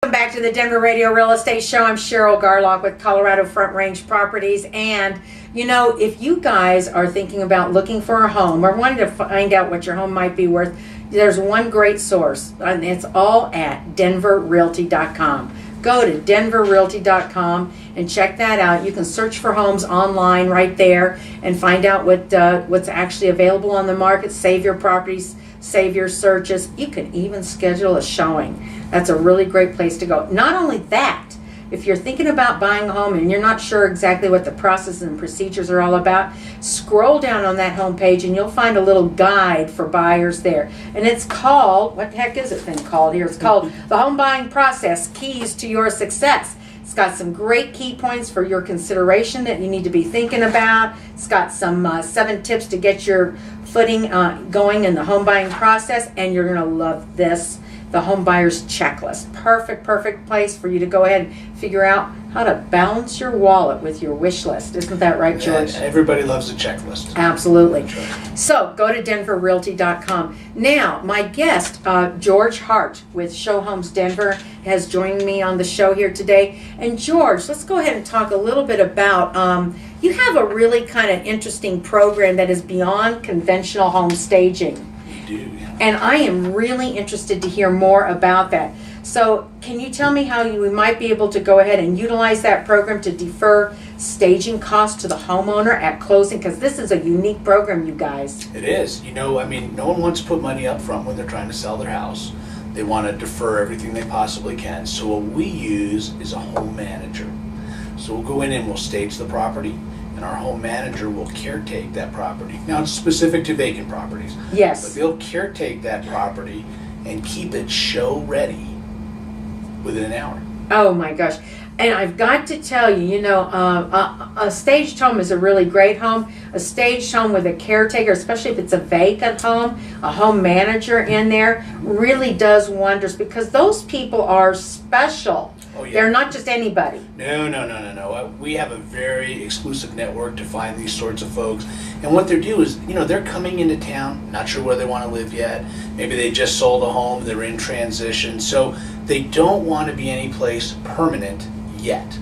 Welcome back to the Denver Radio Real Estate Show. I'm Cheryl Garlock with Colorado Front Range Properties. And, you know, if you guys are thinking about looking for a home or wanting to find out what your home might be worth, there's one great source, and it's all at denverrealty.com. Go to denverrealty.com and check that out. You can search for homes online right there and find out what's actually available on the market. Save your properties, save your searches. You can even schedule a showing. That's a really great place to go. Not only that, if you're thinking about buying a home and you're not sure exactly what the process and procedures are all about, scroll down on that homepage and you'll find a little guide for buyers there. And it's called, what the heck is it then called here? It's called The Home Buying Process, Keys to Your Success. It's got some great key points for your consideration that you need to be thinking about. It's got some 7 tips to get your footing going in the home buying process, and you're going to love this. The Home Buyer's Checklist. Perfect place for you to go ahead and figure out how to balance your wallet with your wish list. Isn't that right, George? Everybody loves a checklist. Absolutely. Right. So go to denverrealty.com. Now, my guest, George Hart with Show Homes Denver, has joined me on the show here today. And George, let's go ahead and talk a little bit about, you have a really kind of interesting program that is beyond conventional home staging. We do. And I am really interested to hear more about that. So can you tell me how we might be able to go ahead and utilize that program to defer staging costs to the homeowner at closing? Because this is a unique program, you guys. It is. You know, I mean, no one wants to put money up front when they're trying to sell their house. They want to defer everything they possibly can. So what we use is a home manager. So we'll go in and we'll stage the property, and our home manager will caretake that property. Now, it's specific to vacant properties. Yes. But they'll caretake that property and keep it show ready within an hour. Oh my gosh. And I've got to tell you, you know, a staged home is a really great home. A staged home with a caretaker, especially if it's a vacant home, a home manager in there, really does wonders, because those people are special. Oh, yeah. They're not just anybody. No. We have a very exclusive network to find these sorts of folks. And what they do is, you know, they're coming into town, not sure where they want to live yet. Maybe they just sold a home, they're in transition. So they don't want to be any place permanent yet.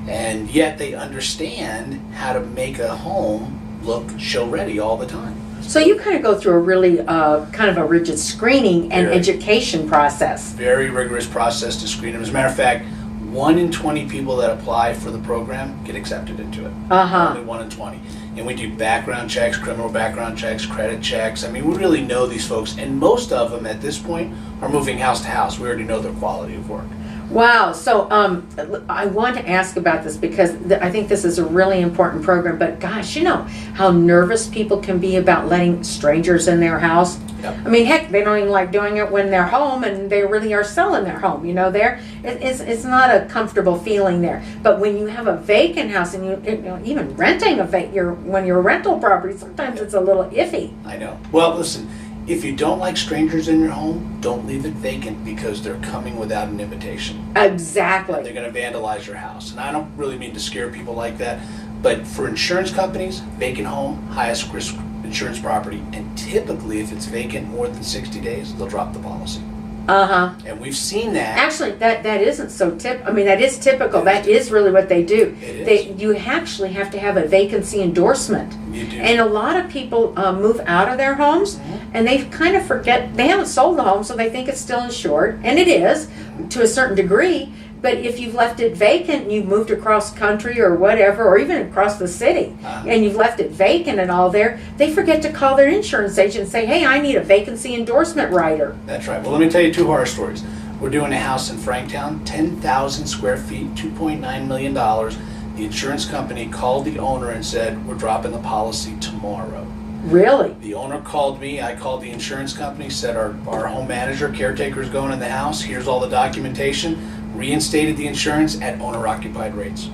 And yet they understand how to make a home look show ready all the time. So you kind of go through a really kind of a rigid screening and education process. Very rigorous process to screen them. As a matter of fact, 1 in 20 people that apply for the program get accepted into it. Only 1 in 20. And we do background checks, criminal background checks, credit checks. I mean, we really know these folks, and most of them at this point are moving house to house. We already know their quality of work. Wow. So I want to ask about this because I think this is a really important program. But gosh, you know how nervous people can be about letting strangers in their house. Yep. I mean, heck, they don't even like doing it when they're home and they really are selling their home. You know, it's not a comfortable feeling there. But when you have a vacant house and you know, even renting when you're a rental property, sometimes it's a little iffy. I know. Well, listen. If you don't like strangers in your home, don't leave it vacant, because they're coming without an invitation. Exactly. They're going to vandalize your house. And I don't really mean to scare people like that, but for insurance companies, vacant home, highest risk insurance property, and typically if it's vacant more than 60 days, they'll drop the policy. And we've seen that. Actually, that isn't so that is typical. That is really what they do. You actually have to have a vacancy endorsement. You do. And a lot of people move out of their homes, and they kind of forget, they haven't sold the home, so they think it's still insured, and it is to a certain degree. But if you've left it vacant and you've moved across country or whatever, or even across the city, and you've left it vacant and all there, they forget to call their insurance agent and say, hey, I need a vacancy endorsement writer. That's right. Well, let me tell you 2 horror stories. We're doing a house in Franktown, 10,000 square feet, $2.9 million. The insurance company called the owner and said, we're dropping the policy tomorrow. Really? The owner called me, I called the insurance company, said our home manager, caretaker is going in the house, here's all the documentation, reinstated the insurance at owner-occupied rates.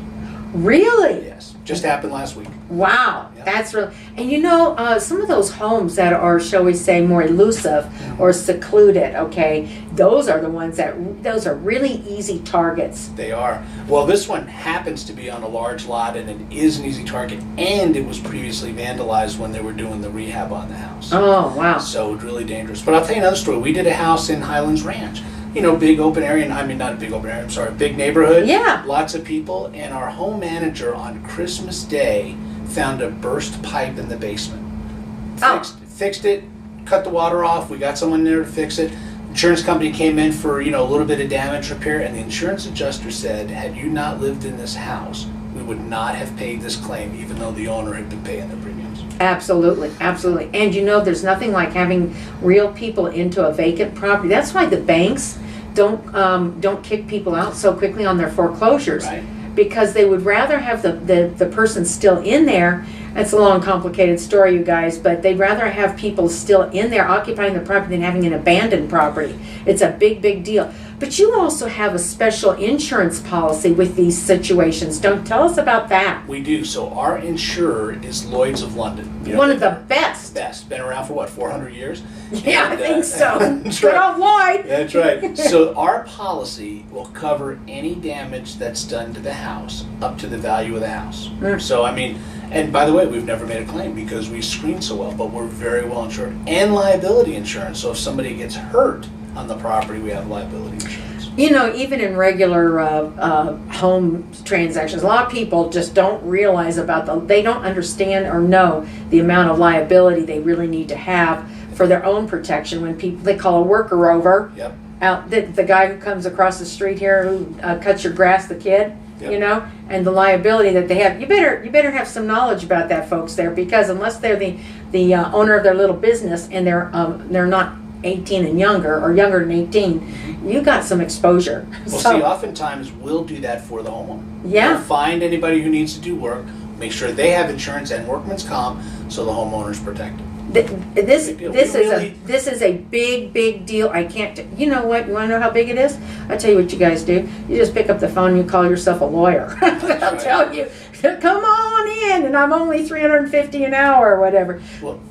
Really? Yes. Just happened last week. Wow, Yeah. that's really, and you know, some of those homes that are, shall we say, more elusive or secluded, okay, those are the ones those are really easy targets. They are. Well, this one happens to be on a large lot, and it is an easy target, and it was previously vandalized when they were doing the rehab on the house. Oh, wow. So it's really dangerous. But I'll tell you another story. We did a house in Highlands Ranch. big open area, and I mean not a big open area, I'm sorry, big neighborhood. Yeah. Lots of people, and our home manager on Christmas Day found a burst pipe in the basement. Fixed it, cut the water off, we got someone there to fix it. Insurance company came in for, a little bit of damage repair, and the insurance adjuster said, had you not lived in this house, we would not have paid this claim, even though the owner had been paying the premiums. Absolutely, absolutely. And there's nothing like having real people into a vacant property. That's why the banks don't kick people out so quickly on their foreclosures. Right. Because they would rather have the person still in there. It's a long, complicated story, you guys, but they'd rather have people still in there occupying the property than having an abandoned property. It's a big, big deal. But you also have a special insurance policy with these situations. Don't tell us about that. We do. So our insurer is Lloyd's of London. One of the best. Been around for 400 years? Yeah, I think so. That's Good right. old Lloyd. That's right. So our policy will cover any damage that's done to the house up to the value of the house. So, and by the way, we've never made a claim because we screen so well, but we're very well insured. And liability insurance. So if somebody gets hurt on the property, we have liability insurance. Even in regular home transactions, a lot of people just don't realize they don't understand or know the amount of liability they really need to have for their own protection. When they call a worker over, Yep. out the guy who comes across the street here who cuts your grass, the kid, Yep. and the liability that they have. You better have some knowledge about that, folks, there, because unless they're the owner of their little business and they're not 18 and younger, or younger than 18, you got some exposure. Well, see, oftentimes we'll do that for the homeowner. Yeah. We'll find anybody who needs to do work, make sure they have insurance and workman's comp, so the homeowner's protected. This is a big deal. I can't. You know what? You want to know how big it is? I'll tell you what you guys do. You just pick up the phone and you call yourself a lawyer. I'll tell you. Come on in, and I'm only $350 an hour or whatever.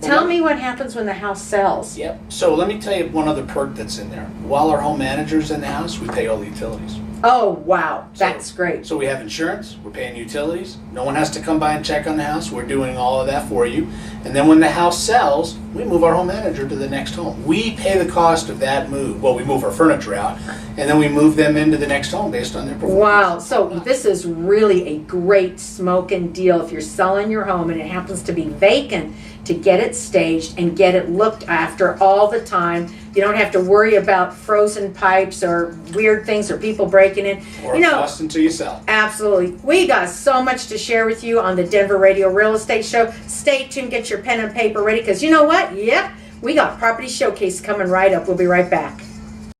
Tell me what happens when the house sells. Yep. So let me tell you one other perk that's in there. While our home manager's in the house, we pay all the utilities. Oh, wow. That's great. So we have insurance, we're paying utilities, no one has to come by and check on the house, we're doing all of that for you. And then when the house sells, we move our home manager to the next home. We pay the cost of that move. Well, we move our furniture out, and then we move them into the next home based on their performance. Wow. So this is really a great smoking deal if you're selling your home and it happens to be vacant, to get it staged and get it looked after all the time. You don't have to worry about frozen pipes or weird things or people breaking in. Or cost until you sell. Absolutely. We got so much to share with you on the Denver Radio Real Estate Show. Stay tuned. Get your pen and paper ready, because you know what? Yep, we got Property Showcase coming right up. We'll be right back.